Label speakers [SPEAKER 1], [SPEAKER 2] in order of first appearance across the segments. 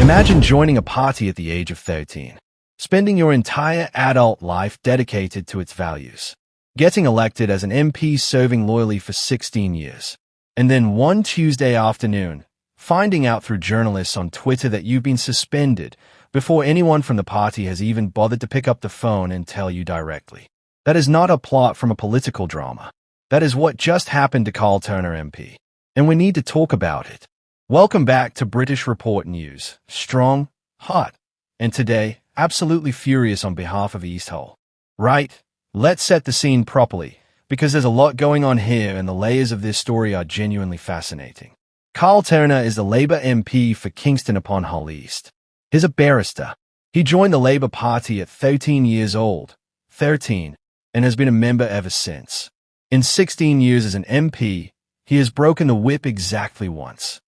[SPEAKER 1] Imagine joining a party at the age of 13, spending your entire adult life dedicated to its values, getting elected as an MP serving loyally for 16 years, and then one Tuesday afternoon, finding out through journalists on Twitter that you've been suspended before anyone from the party has even bothered to pick up the phone and tell you directly. That is not a plot from a political drama. That is what just happened to Karl Turner MP, and we need to talk about it. Welcome back to British Report News. Strong, hot, and today, absolutely furious on behalf of East Hull. Right, let's set the scene properly, because there's a lot going on here and the layers of this story are genuinely fascinating. Karl Turner is the Labour MP for Kingston upon Hull East. He's a barrister. He joined the Labour Party at 13 years old, and has been a member ever since. In 16 years as an MP, he has broken the whip exactly once.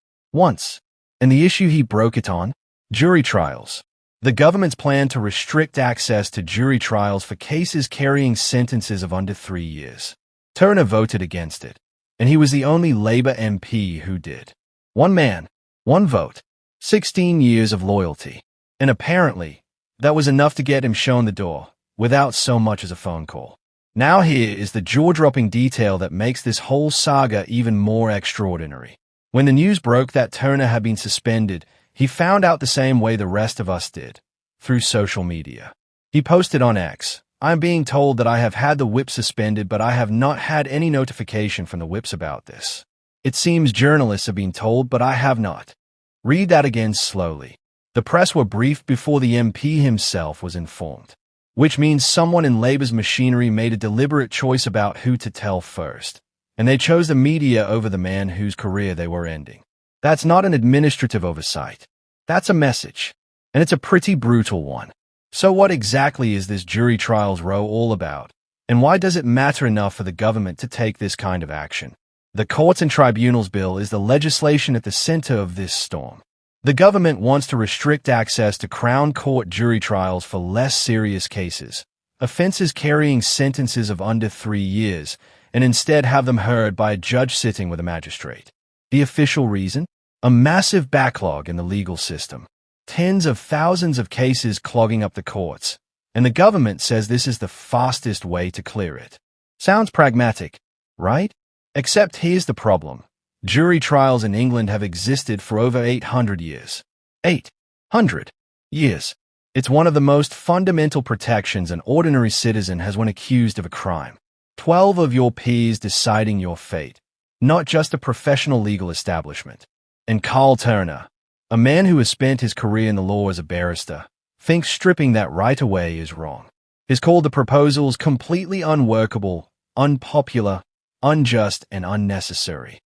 [SPEAKER 1] And the issue he broke it on? Jury trials. The government's plan to restrict access to jury trials for cases carrying sentences of under 3 years. Turner voted against it, and he was the only Labour MP who did. One man, one vote, 16 years of loyalty. And apparently, that was enough to get him shown the door, without so much as a phone call. Now here is the jaw-dropping detail that makes this whole saga even more extraordinary. When the news broke that Turner had been suspended, he found out the same way the rest of us did, through social media. He posted on X, "I'm being told that I have had the whip suspended, but I have not had any notification from the whips about this. It seems journalists have been told, but I have not." Read that again slowly. The press were briefed before the MP himself was informed, which means someone in Labour's machinery made a deliberate choice about who to tell first. And they chose the media over the man whose career they were ending. That's not an administrative oversight. That's a message. And it's a pretty brutal one. So what exactly is this jury trials row all about? And why does it matter enough for the government to take this kind of action? The Courts and Tribunals Bill is the legislation at the center of this storm. The government wants to restrict access to Crown Court jury trials for less serious cases, offenses carrying sentences of under 3 years, and instead have them heard by a judge sitting with a magistrate. The official reason? A massive backlog in the legal system. Tens of thousands of cases clogging up the courts, and the government says this is the fastest way to clear it. Sounds pragmatic, right? Except here's the problem. Jury trials in England have existed for over 800 years. 800 years. It's one of the most fundamental protections an ordinary citizen has when accused of a crime. 12 of your peers deciding your fate, not just a professional legal establishment. And Karl Turner, a man who has spent his career in the law as a barrister, thinks stripping that right away is wrong. He's called the proposals completely unworkable, unpopular, unjust, and unnecessary.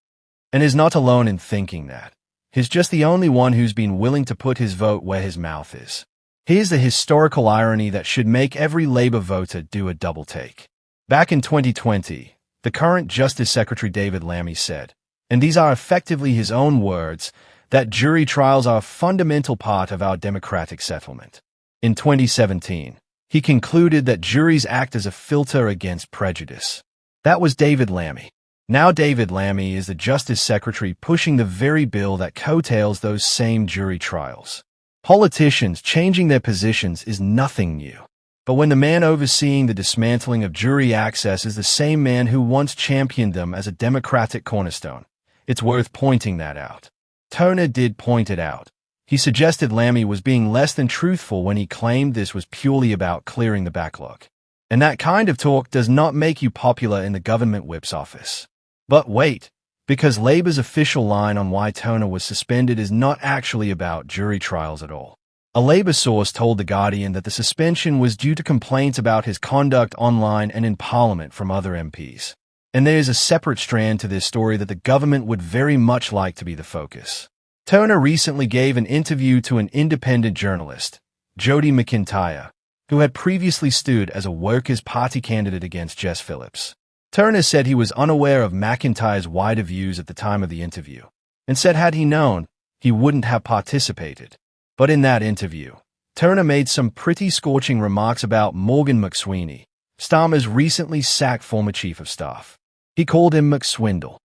[SPEAKER 1] And is not alone in thinking that. He's just the only one who's been willing to put his vote where his mouth is. Here's the historical irony that should make every Labour voter do a double take. Back in 2020, the current Justice Secretary David Lammy said, and these are effectively his own words, that jury trials are a fundamental part of our democratic settlement. In 2017, he concluded that juries act as a filter against prejudice. That was David Lammy. Now David Lammy is the Justice Secretary pushing the very bill that coattails those same jury trials. Politicians changing their positions is nothing new. But when the man overseeing the dismantling of jury access is the same man who once championed them as a democratic cornerstone, it's worth pointing that out. Turner did point it out. He suggested Lammy was being less than truthful when he claimed this was purely about clearing the backlog. And that kind of talk does not make you popular in the government whip's office. But wait, because Labour's official line on why Turner was suspended is not actually about jury trials at all. A Labour source told The Guardian that the suspension was due to complaints about his conduct online and in Parliament from other MPs. And there is a separate strand to this story that the government would very much like to be the focus. Turner recently gave an interview to an independent journalist, Jodie McIntyre, who had previously stood as a Workers' Party candidate against Jess Phillips. Turner said he was unaware of McIntyre's wider views at the time of the interview, and said had he known, he wouldn't have participated. But in that interview, Turner made some pretty scorching remarks about Morgan McSweeney, Starmer's recently sacked former chief of staff. He called him McSwindle.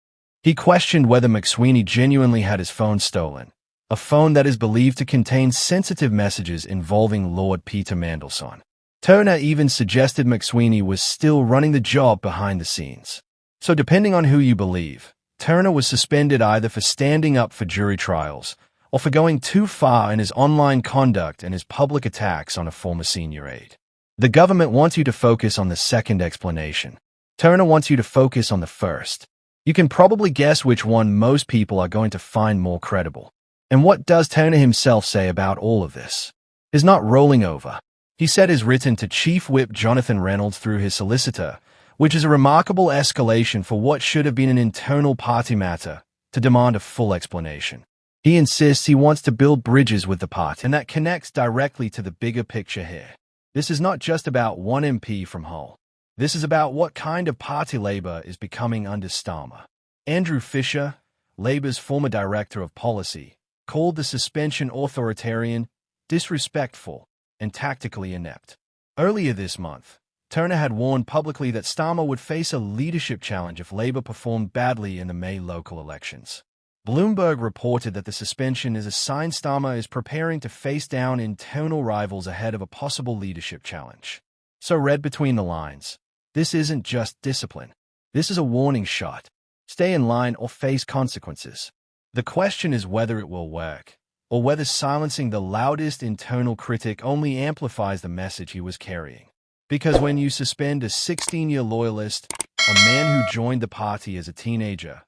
[SPEAKER 1] He questioned whether McSweeney genuinely had his phone stolen, a phone that is believed to contain sensitive messages involving Lord Peter Mandelson. Turner even suggested McSweeney was still running the job behind the scenes. So depending on who you believe, Turner was suspended either for standing up for jury trials or for going too far in his online conduct and his public attacks on a former senior aide. The government wants you to focus on the second explanation. Turner wants you to focus on the first. You can probably guess which one most people are going to find more credible. And what does Turner himself say about all of this? Is not rolling over. He said is written to Chief Whip Jonathan Reynolds through his solicitor, which is a remarkable escalation for what should have been an internal party matter, to demand a full explanation. He insists he wants to build bridges with the party, and that connects directly to the bigger picture here. This is not just about one MP from Hull. This is about what kind of party Labour is becoming under Starmer. Andrew Fisher, Labour's former director of policy, called the suspension authoritarian, disrespectful, and tactically inept. Earlier this month, Turner had warned publicly that Starmer would face a leadership challenge if Labour performed badly in the May local elections. Bloomberg reported that the suspension is a sign Starmer is preparing to face down internal rivals ahead of a possible leadership challenge. So read between the lines. This isn't just discipline. This is a warning shot. Stay in line or face consequences. The question is whether it will work, or whether silencing the loudest internal critic only amplifies the message he was carrying. Because when you suspend a 16-year loyalist, a man who joined the party as a teenager,